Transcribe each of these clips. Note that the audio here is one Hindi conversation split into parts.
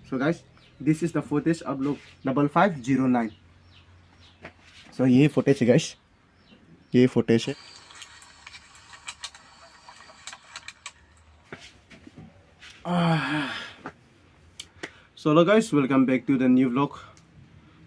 So guys this is the footage आप लोग 5509। सो ये फुटेज है गाइस, ये फुटेज है। So hello guys, welcome back to the new vlog.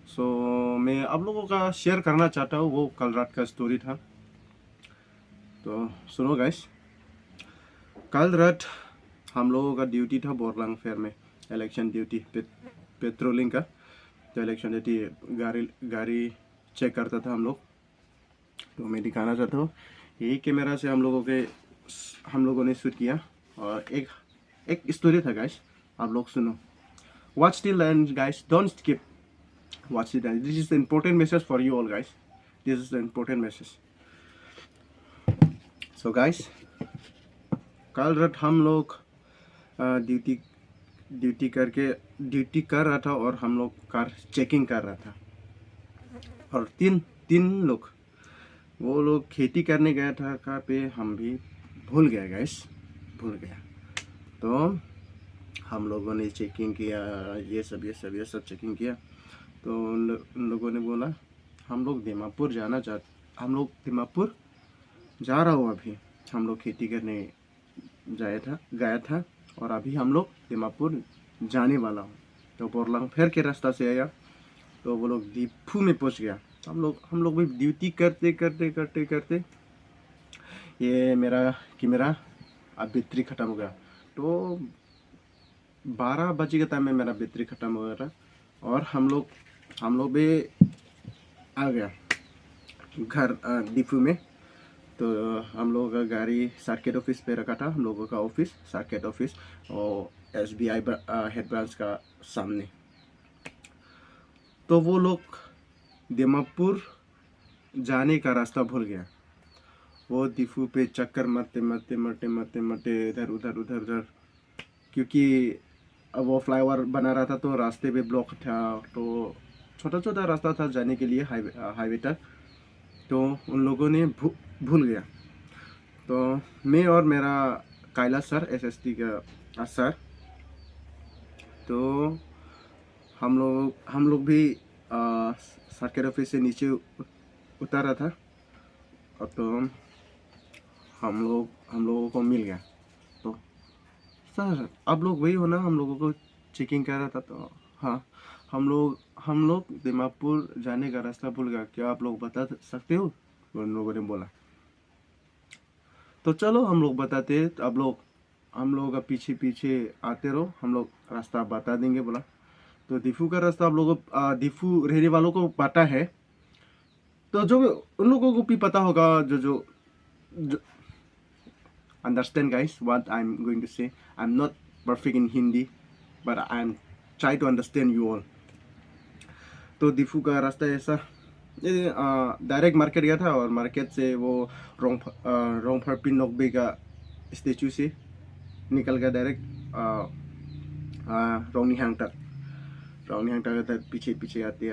So मैं आप लोगों का शेयर करना चाहता हूँ, वो कल रात का स्टोरी था। तो सुनो गाइस, कल रात हम लोगों का ड्यूटी था बोरलांग फेयर में, इलेक्शन ड्यूटी पेट्रोलिंग का। तो इलेक्शन ड्यूटी गाड़ी चेक करता था हम लोग। तो मैं दिखाना चाहता हूँ, यही कैमरा से हम लोगों ने शूट किया। और एक स्टोरी था गाइस, आप लोग सुनो। Watch till and guys, don't skip, watch it. This is the important message for you all guys. This is the important message. So guys, कल रात हम लोग ड्यूटी कर रहा था और हम लोग कार चेकिंग कर रहा था। और तीन लोग, वो लोग खेती करने गया था। कहाँ पे हम भी भूल गए गाइस, भूल गया। तो हम लोगों ने चेकिंग किया, ये सब चेकिंग किया। तो उन लोगों ने बोला हम लोग दीमापुर जा रहा हूँ। अभी हम लोग खेती करने गया था और अभी हम लोग दीमापुर जाने वाला हूँ। तो बोरलांग फेर के रास्ता से आया, तो वो लोग दीफू में पहुँच गया। हम लोग भी ड्यूटी करते ये मेरा अब बैटरी ख़त्म हो गया। तो 12 बजे के टाइम में मेरा बैटरी ख़त्म हो गया था और हम लोग भी आ गया घर दीफू में। तो हम लोगों का गाड़ी सर्किट ऑफिस पे रखा था, हम लोगों का ऑफिस सर्किट ऑफिस और SBI हेड ब्रांच का सामने। तो वो लोग दीमापुर जाने का रास्ता भूल गया। वो दीफू पे चक्कर मारते इधर उधर, क्योंकि अब वो फ्लाईओवर बना रहा था तो रास्ते पे ब्लॉक था। तो छोटा रास्ता था जाने के लिए हाईवे तक। तो उन लोगों ने भूल गया। तो मैं और मेरा कैलाश सर, SST का सर, तो हम लोग भी सर्किट ऑफिस से नीचे उतारा था। और तो हम लोगों को मिल गया। तो सर आप लोग वही हो ना, हम लोगों को चेकिंग कर रहा था। तो हाँ, हम लोग दीमापुर जाने का रास्ता भूल गया, क्या आप लोग बता सकते हो? उन लोगों ने बोला। तो चलो हम लोग बताते, आप लोग हम लोगों का पीछे आते रहो, हम लोग रास्ता बता देंगे बोला। तो दीफू का रास्ता आप लोगों को, दीफू रहने वालों को पता है। तो जो उन लोगों को भी पता होगा जो understand guys what I'm going to say. I'm not perfect in Hindi but I'm try to understand you all. तो दीफू का रास्ता ऐसा, डायरेक्ट मार्केट गया था और मार्केट से वो रोंगफर पिनोकबे का स्टेचू से निकल गया डायरेक्ट रोंगनिहांग तक पीछे आते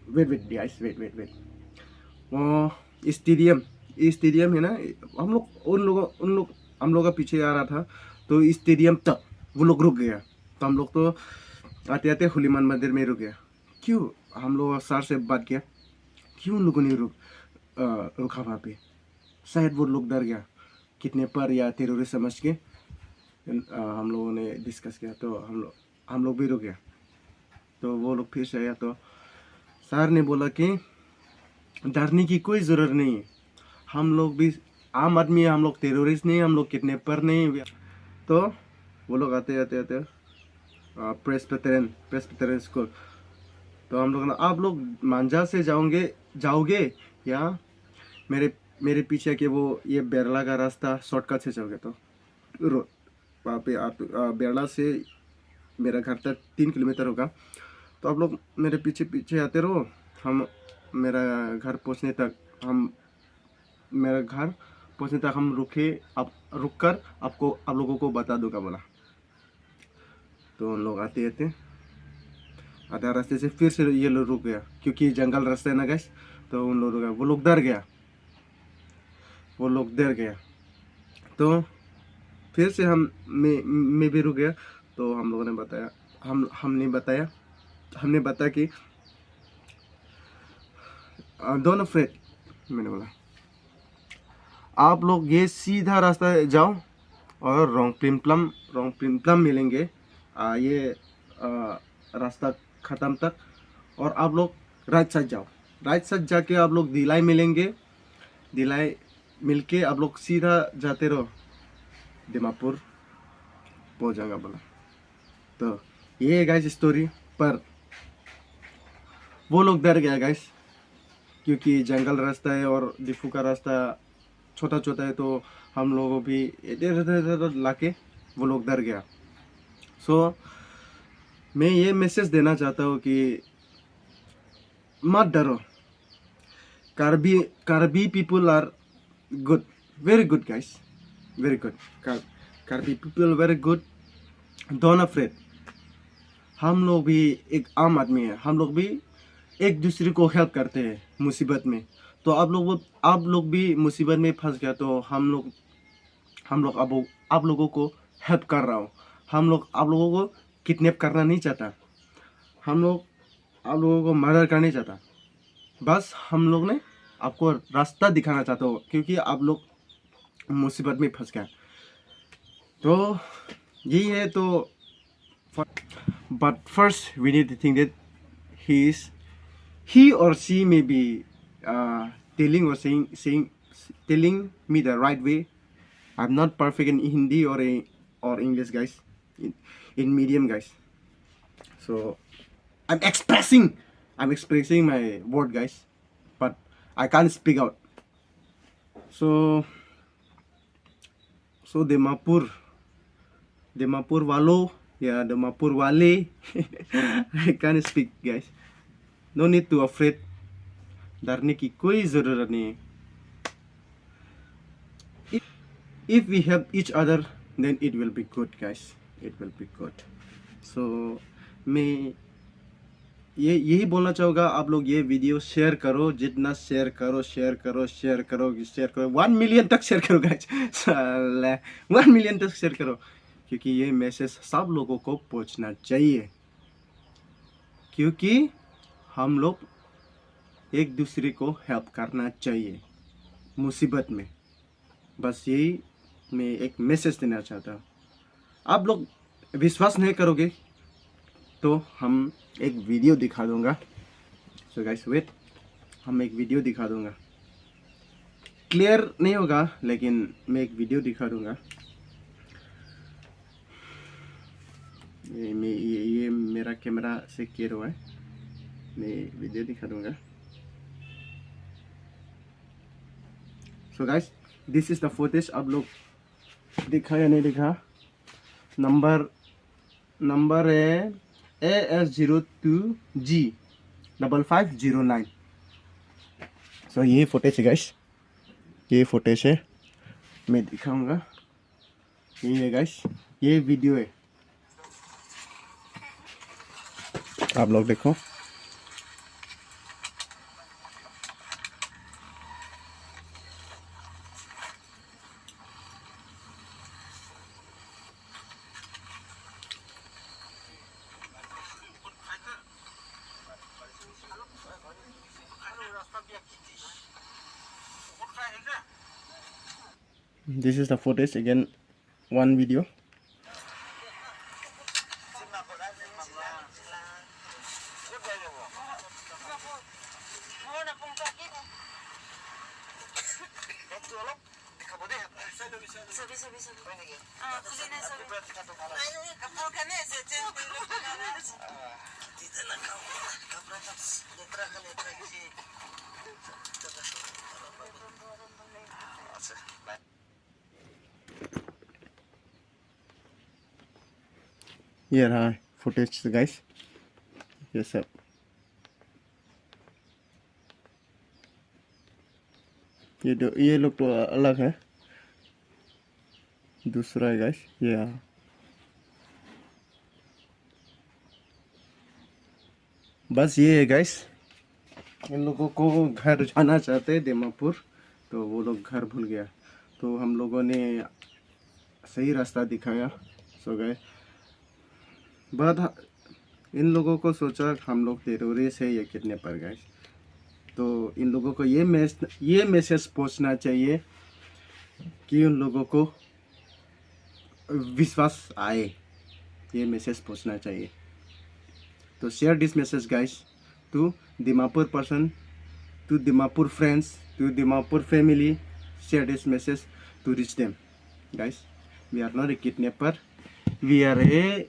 वेट गाइस, वेट। वो स्टेडियम है ना, हम लोग का पीछे आ रहा था। तो स्टेडियम तक वो लोग रुक गया। तो हम लोग तो आते हुलीमान मंदिर में रुक गया। क्यों? हम लोग सर से बात किया, क्यों उन लोगों ने रुका वहाँ पे? शायद वो लोग डर गया किडनैपर या टेररिस्ट समझ के। हम लोगों ने डिस्कस किया तो हम लोग भी रुक गया। तो वो लोग फिर से आया तो सर ने बोला कि डरने की कोई ज़रूरत नहीं है, हम लोग भी आम आदमी है, हम लोग टेररिस्ट नहीं, हम लोग किडनैपर नहीं। तो वो लोग आते प्रेस्बिटेरियन स्कूल। तो हम लोग, आप लोग मांझा से जाओगे या मेरे पीछे के वो ये बेरला का रास्ता शॉर्टकट से जाओगे? तो रोड वहाँ पे आप बेरला से मेरा घर तक 3 किलोमीटर होगा। तो आप लोग मेरे पीछे आते रहो, मेरा घर पहुँचने तक हम रुक कर आप लोगों को बता दूंगा बोला। तो उन लोग आते आधा रास्ते से फिर से ये लोग रुक गया, क्योंकि जंगल रास्ता है ना गैस। तो उन लोग वो लोग डर गया। तो फिर से मैं भी रुक गया। तो हम लोगों ने बताया, हमने बताया कि डोंट अफ्रेड, मैंने बोला आप लोग ये सीधा रास्ता जाओ और रोंग प्लिम मिलेंगे ये रास्ता ख़त्म तक, और आप लोग राइट साइड जाओ, राइट साइड जाके आप लोग दिलाई मिलेंगे, दिलाई मिलके आप लोग सीधा जाते रहो, दिमापुर पहुंच जाएगा बोला। तो ये है गाइस स्टोरी। पर वो लोग डर गया गाइस, क्योंकि जंगल रास्ता है और डिफू का रास्ता छोटा छोटा है, तो हम लोगों भी इधर इधर इधर लाके वो लोग डर गया। सो मैं ये मैसेज देना चाहता हूँ कि मत डरो, Karbi people are good, very good guys, very good. Karbi people very good, don't afraid. हम लोग भी एक आम आदमी है, हम लोग भी एक दूसरे को हेल्प करते हैं मुसीबत में। तो आप लोग भी मुसीबत में फंस गया, तो हम लोग अब आप लोगों को हेल्प कर रहा हूँ। हम लोग आप लोगों को किडनैप करना नहीं चाहता, हम लोग आप लोगों को मर्डर करना नहीं चाहता, बस हम लोग ने आपको रास्ता दिखाना चाहता हो, क्योंकि आप लोग मुसीबत में फंस गए। तो यही है। तो but first we need to think that he or she may be telling or telling me the right way. I'm not perfect in Hindi or English, guys, in medium, guys. So I'm expressing my word, guys, but I can't speak out. So Dimapur Walo, yeah, Dimapur Wale. I can't speak, guys. No need to afraid, डरने की कोई ज़रूरत नहीं है। If we help each other, then it will be good, guys. It will be good. So मैं यही बोलना चाहूँगा, आप लोग ये वीडियो शेयर करो, जितना शेयर करो 1 मिलियन तक शेयर करो गाइस। 1 मिलियन तक शेयर करो, क्योंकि ये मैसेज सब लोगों को पहुंचना चाहिए, क्योंकि हम लोग एक दूसरे को हेल्प करना चाहिए मुसीबत में। बस यही मैं एक मैसेज देना चाहता हूँ। आप लोग विश्वास नहीं करोगे तो हम एक वीडियो दिखा दूंगा। सो गाइस वेट, हम एक वीडियो दिखा दूंगा, क्लियर नहीं होगा लेकिन मैं एक वीडियो दिखा दूंगा। ये मेरा कैमरा से क्लियर हुआ है, मैं वीडियो दिखा दूंगा। So guys this is the footage. आप लोग दिखा या नहीं दिखा? नंबर है AS02G5509। सो ये फुटेज है गाइस, ये फुटेज है, मैं दिखाऊंगा। ये है गाइस, ये वीडियो है, आप लोग देखो। This is the footage again, one video. ये रहा फुटेज गाइस, ये सब। ये लोग तो अलग है, दूसरा है गाइस। ये बस ये है गाइस, इन लोगों को घर जाना चाहते हैं दिमापुर, तो वो लोग घर भूल गया, तो हम लोगों ने सही रास्ता दिखाया। सो गाइस बट इन लोगों को सोचा हम लोग टेररिस्ट है या किडनैपर गाइस। तो इन लोगों को ये मैसेज पहुंचना चाहिए कि उन लोगों को विश्वास आए, ये मैसेज पहुंचना चाहिए। तो share this message guys to Dimapur person, to Dimapur friends, to Dimapur family. Share this message to reach them. Guys, we are not a kidnapper. We are a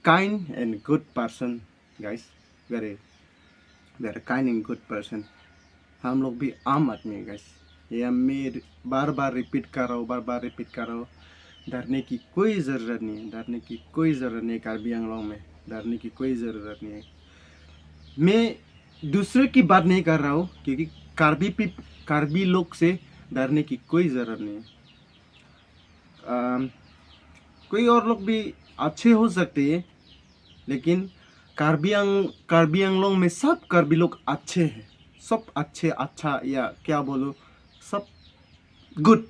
kind and good person. Guys, we are a kind and good person. हम लोग भी आम आदमी है गाइस। ये मैं बार बार रिपीट कर रहा हूँ। डरने की कोई ज़रूरत नहीं है, कार्बी आंगलों में डरने की कोई ज़रूरत नहीं है। मैं दूसरे की बात नहीं कर रहा हूँ, क्योंकि कार्बी लोग से डरने की कोई ज़रूरत नहीं है। कोई और लोग भी अच्छे हो सकते हैं, लेकिन कार्बी आंगलों में सब कार्बी लोग अच्छे हैं, सब अच्छा या क्या बोलूँ, सब गुड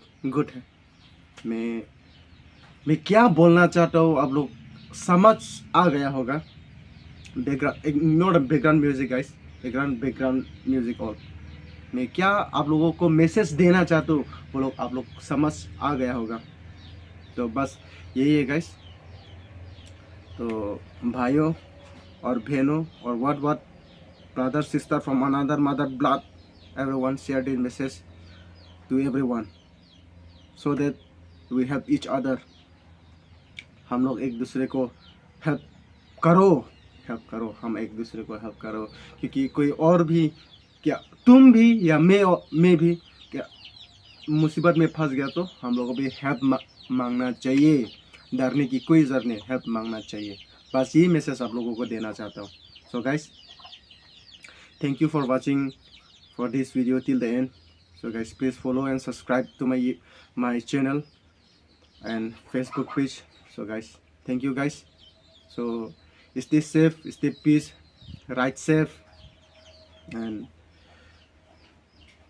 है। मैं क्या बोलना चाहता हूँ आप लोग समझ आ गया होगा। Background music guys, background music. और मैं क्या आप लोगों को मैसेज देना चाहता हूँ वो लोग आप लोग समझ आ गया होगा। तो बस यही है गाइस। तो भाइयों और बहनों और what brother sister from another mother blood, everyone share this message to everyone so that we help each other। हम लोग एक दूसरे को हेल्प करो, हम एक दूसरे को हेल्प करो, क्योंकि कोई और भी, क्या तुम भी या मैं भी क्या मुसीबत में फंस गया तो हम लोगों को भी हेल्प मांगना चाहिए। डरने की कोई ज़रूरत नहीं, हेल्प मांगना चाहिए। बस यही मैसेज आप लोगों को देना चाहता हूँ। So guys, thank you for watching for this video till the end. So guys, please follow and subscribe to my channel and Facebook page. So guys, thank you guys. So stay safe, stay peace, ride safe, and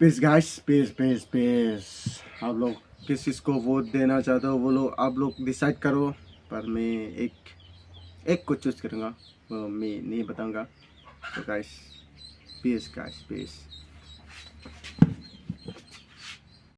peace guys, peace। आप लोग किस चीज़ को वोट देना चाहते हो वो लोग आप लोग डिसाइड करो, पर मैं एक को चूज करूँगा, वो मैं नहीं बताऊँगा। तो गाइस, peace guys, peace।